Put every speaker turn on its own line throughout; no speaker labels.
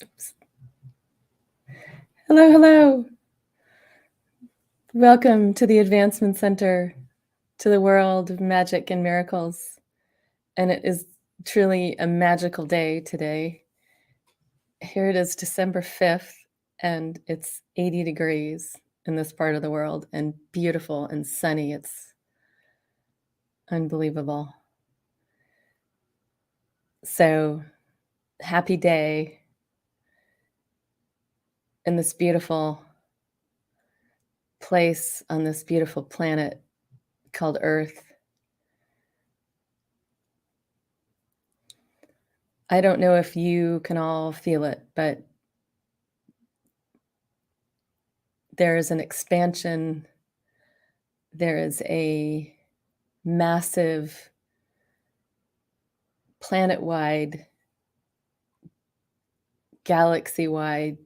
Oops. Hello, hello. Welcome to the Advancement Center, to the world of magic and miracles. And it is truly a magical day today. Here it is, December 5th, and it's 80 degrees in this part of the world and beautiful and sunny. It's unbelievable. So, happy day in this beautiful place on this beautiful planet called Earth. I don't know if you can all feel it, but there is an expansion, there is a massive planet-wide, galaxy-wide,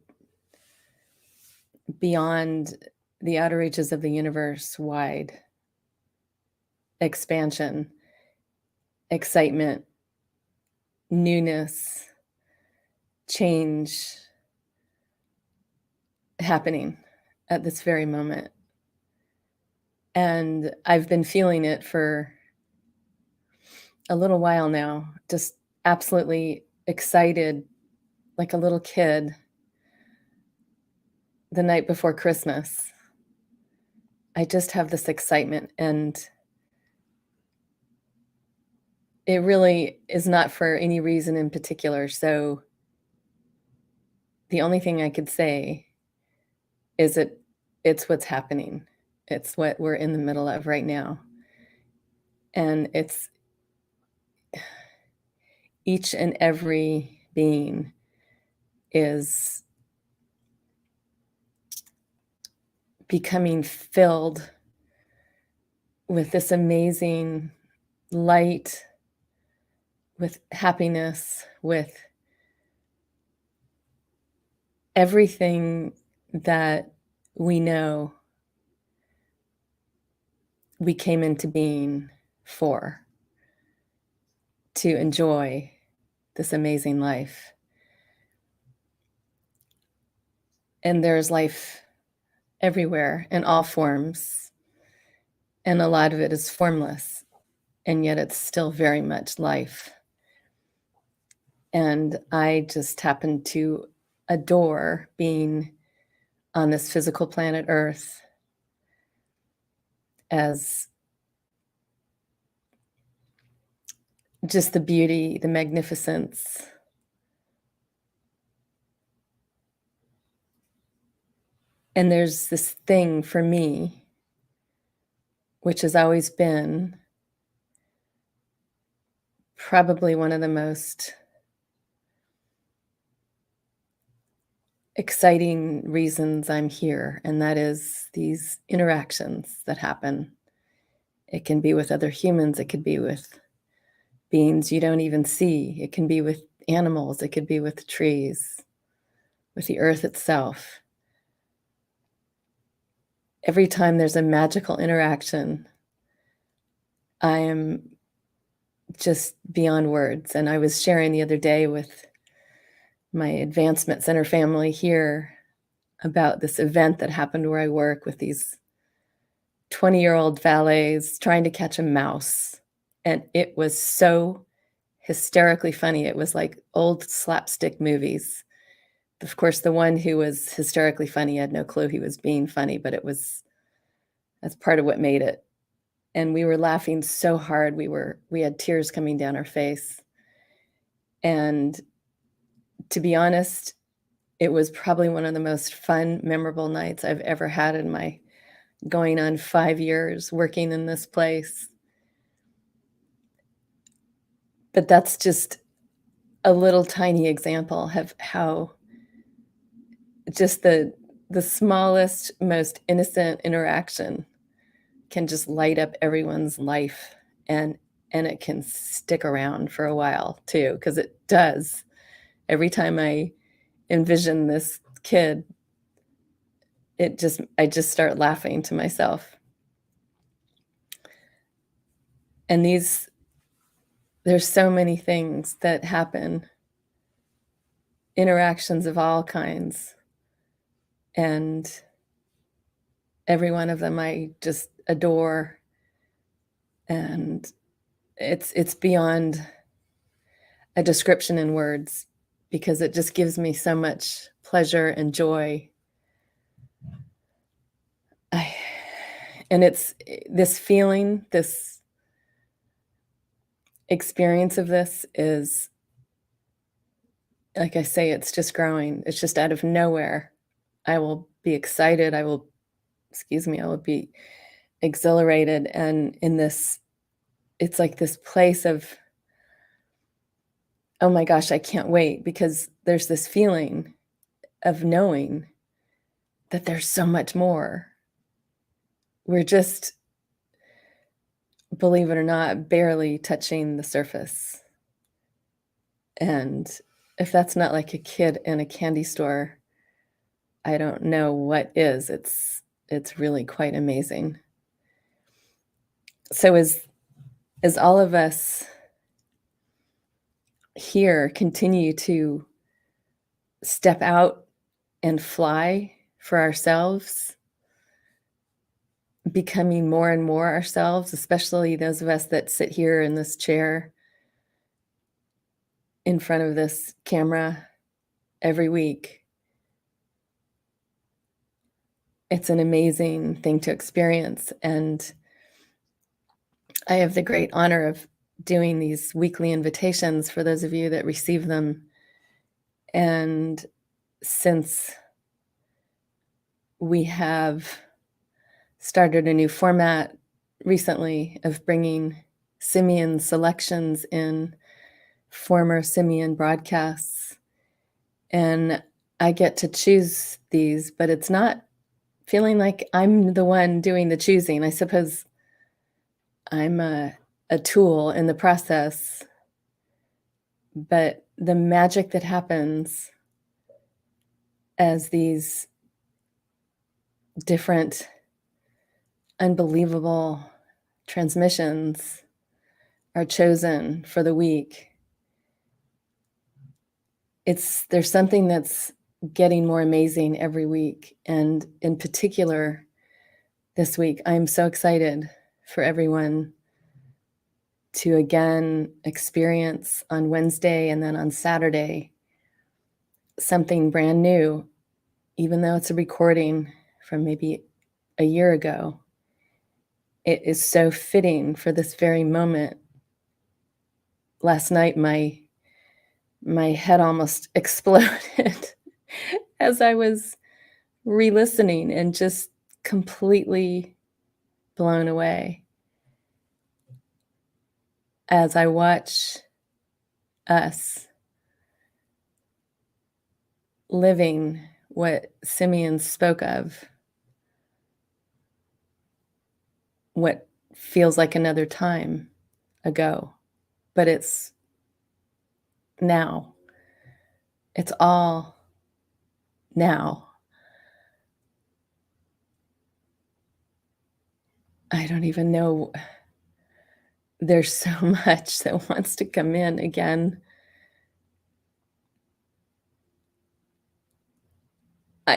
beyond the outer reaches of the universe wide expansion, excitement, newness, change happening at this very moment. And I've been feeling it for a little while now, just absolutely excited like a little kid the night before Christmas. I just have this excitement, and it really is not for any reason in particular. So the only thing I could say is that it's what's happening. It's what we're in the middle of right now. And it's each and every being is becoming filled with this amazing light, with happiness, with everything that we know we came into being for, to enjoy this amazing life. And there's life everywhere in all forms, and a lot of it is formless, and yet it's still very much life. And I just happen to adore being on this physical planet Earth as just the beauty, the magnificence, and there's this thing for me, which has always been probably one of the most exciting reasons I'm here, and that is these interactions that happen. It can be with other humans, it could be with beings you don't even see, it can be with animals, it could be with trees, with the earth itself. Every time there's a magical interaction, I am just beyond words. And I was sharing the other day with my Advancement Center family here about this event that happened where I work with these 20-year-old valets trying to catch a mouse. And it was so hysterically funny. It was like old slapstick movies. Of course, the one who was hysterically funny had no clue he was being funny, but that's part of what made it. And we were laughing so hard. We had tears coming down our face. And to be honest, it was probably one of the most fun, memorable nights I've ever had in my going on 5 years working in this place. But that's just a little tiny example of how just the smallest, most innocent interaction can just light up everyone's life, and it can stick around for a while too, because it does. Every time I envision this kid, I just start laughing to myself. And there's so many things that happen interactions of all kinds. And every one of them I just adore. And it's beyond a description in words because it just gives me so much pleasure and joy. And it's this feeling, this experience of this is, like I say, it's just growing. It's just out of nowhere. I will be excited. I will be exhilarated. And in this, it's like this place of, oh my gosh, I can't wait, because there's this feeling of knowing that there's so much more. We're just, believe it or not, barely touching the surface. And if that's not like a kid in a candy store, I don't know what is. It's really quite amazing. So as all of us here continue to step out and fly for ourselves, becoming more and more ourselves, especially those of us that sit here in this chair in front of this camera every week. It's an amazing thing to experience. And I have the great honor of doing these weekly invitations for those of you that receive them. And since we have started a new format recently of bringing Simeon selections in, former Simeon broadcasts, and I get to choose these, but it's not feeling like I'm the one doing the choosing. I suppose I'm a tool in the process, but the magic that happens as these different unbelievable transmissions are chosen for the week, there's something that's getting more amazing every week. And in particular, this week, I'm so excited for everyone to again experience on Wednesday and then on Saturday something brand new, even though it's a recording from maybe a year ago. It is so fitting for this very moment. Last night, my head almost exploded as I was re-listening and just completely blown away as I watch us living what Simeon spoke of, what feels like another time ago, but it's now. It's all now. I don't even know. There's so much that wants to come in again.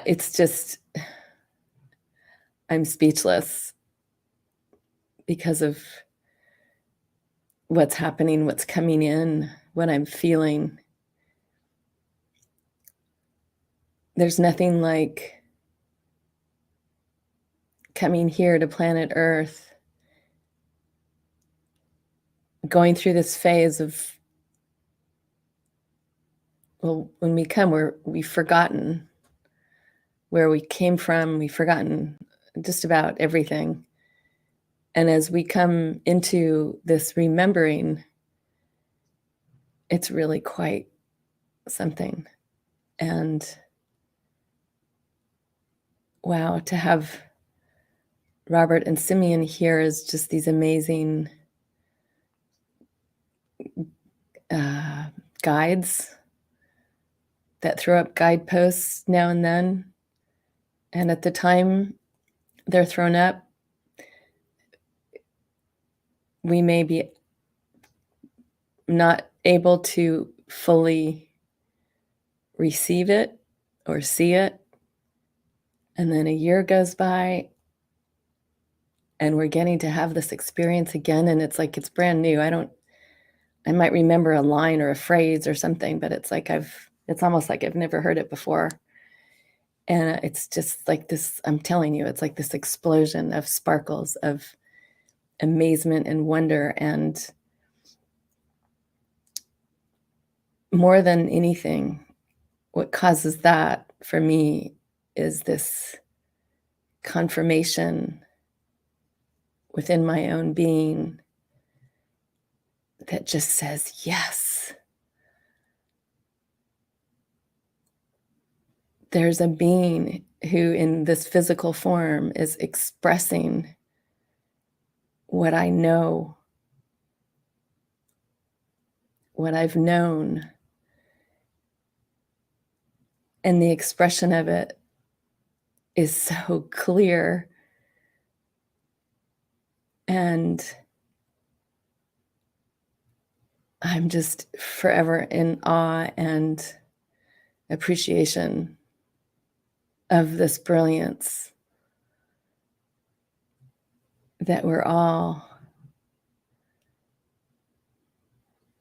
It's just, I'm speechless because of what's happening, what's coming in, what I'm feeling. There's nothing like coming here to planet Earth, going through this phase of, well, when we come, we've forgotten where we came from. We've forgotten just about everything. And as we come into this remembering, it's really quite something. And wow, to have Robert and Simeon here is just these amazing guides that throw up guideposts now and then. And at the time they're thrown up, we may be not able to fully receive it or see it. And then a year goes by and we're getting to have this experience again. And it's like it's brand new. I might remember a line or a phrase or something, but it's like it's almost like I've never heard it before. And it's just like this, I'm telling you, it's like this explosion of sparkles of amazement and wonder. And more than anything, what causes that for me is this confirmation within my own being that just says, yes, there's a being who in this physical form is expressing what I know, what I've known, and the expression of it is so clear and I'm just forever in awe and appreciation of this brilliance that we're all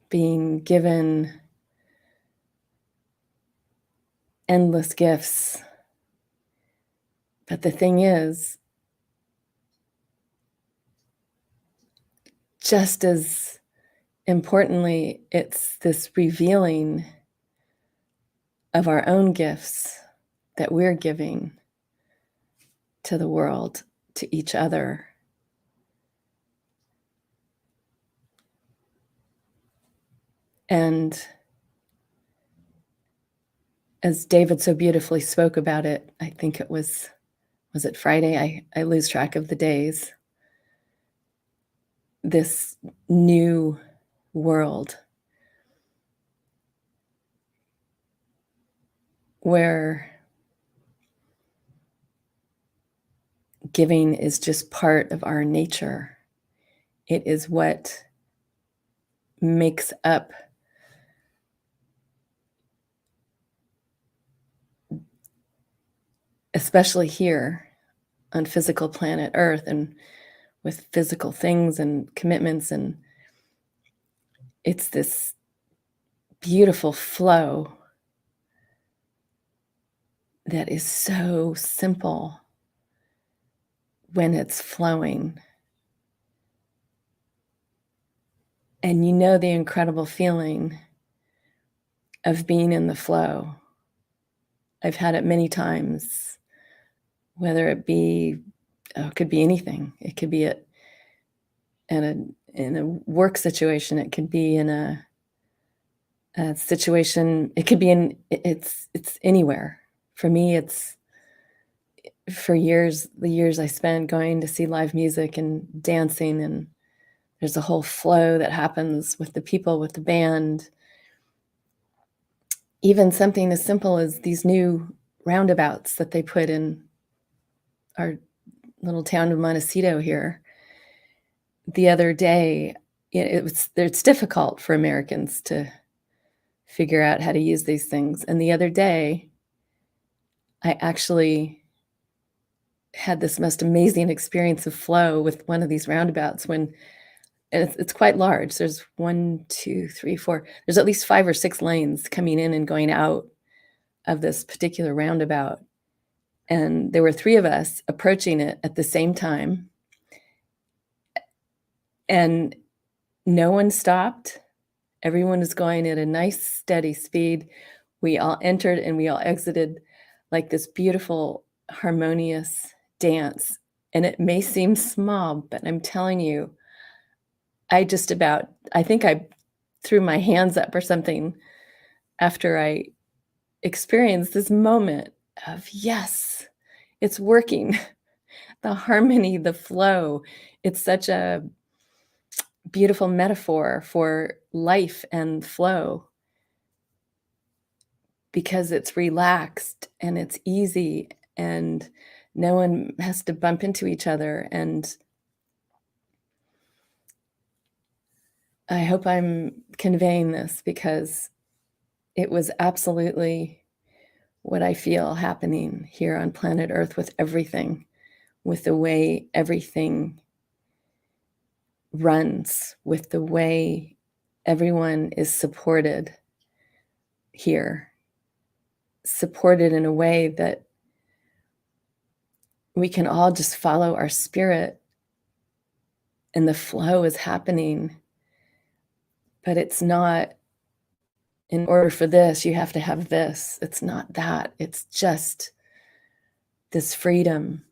being given endless gifts. But the thing is, just as importantly, it's this revealing of our own gifts that we're giving to the world, to each other. And as David so beautifully spoke about it, I think it was it Friday? I lose track of the days. This new world where giving is just part of our nature. It is what makes up especially here on physical planet Earth and with physical things and commitments. And it's this beautiful flow that is so simple when it's flowing. And you know the incredible feeling of being in the flow. I've had it many times, whether it be, it could be anything. It could be in a work situation. It could be in a situation. It could be it's anywhere. For me, it's for the years I spent going to see live music and dancing, and there's a whole flow that happens with the people, with the band. Even something as simple as these new roundabouts that they put in our little town of Montecito here. The other day, it's difficult for Americans to figure out how to use these things. And the other day, I actually had this most amazing experience of flow with one of these roundabouts when it's quite large. There's 1, 2, 3, 4. There's at least 5 or 6 lanes coming in and going out of this particular roundabout. And there were 3 of us approaching it at the same time. And no one stopped. Everyone was going at a nice, steady speed. We all entered and we all exited like this beautiful, harmonious dance. And it may seem small, but I'm telling you, I think I threw my hands up or something after I experienced this moment of, yes, it's working. The harmony, the flow. It's such a beautiful metaphor for life and flow because it's relaxed and it's easy and no one has to bump into each other. And I hope I'm conveying this because it was absolutely what I feel happening here on planet Earth with everything, with the way everything runs, with the way everyone is supported here, supported in a way that we can all just follow our spirit and the flow is happening. But it's not, in order for this, you have to have this. It's not that. It's just this freedom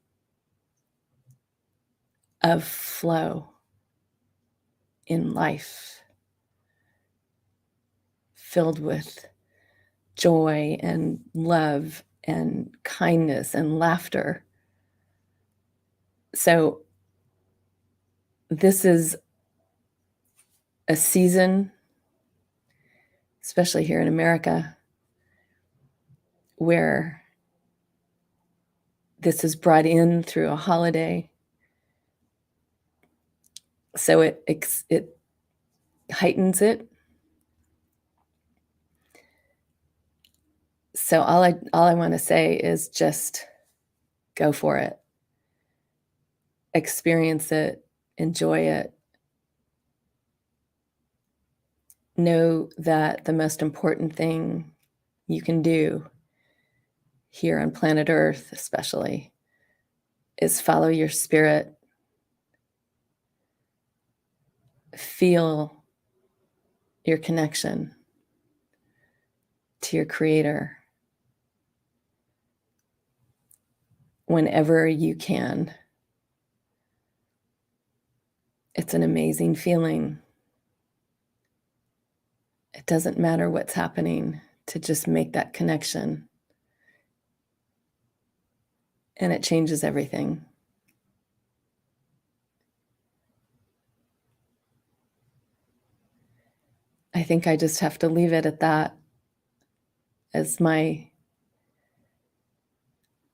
of flow in life, filled with joy and love and kindness and laughter. So this is a season, especially here in America, where this is brought in through a holiday. So it heightens it. So all I want to say is just go for it. Experience it, enjoy it. Know that the most important thing you can do here on planet Earth, especially, is follow your spirit. Feel your connection to your Creator whenever you can. It's an amazing feeling. It doesn't matter what's happening, to just make that connection. And it changes everything. I think I just have to leave it at that as my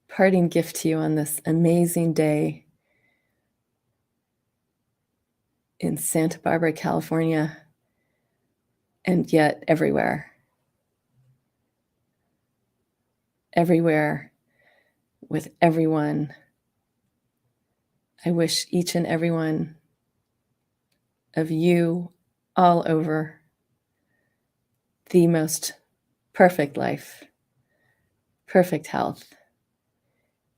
parting gift to you on this amazing day in Santa Barbara, California, and yet everywhere. Everywhere, with everyone. I wish each and every one of you all over the most perfect life, perfect health,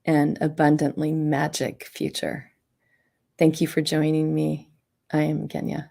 and abundantly magic future. Thank you for joining me. I am Genya.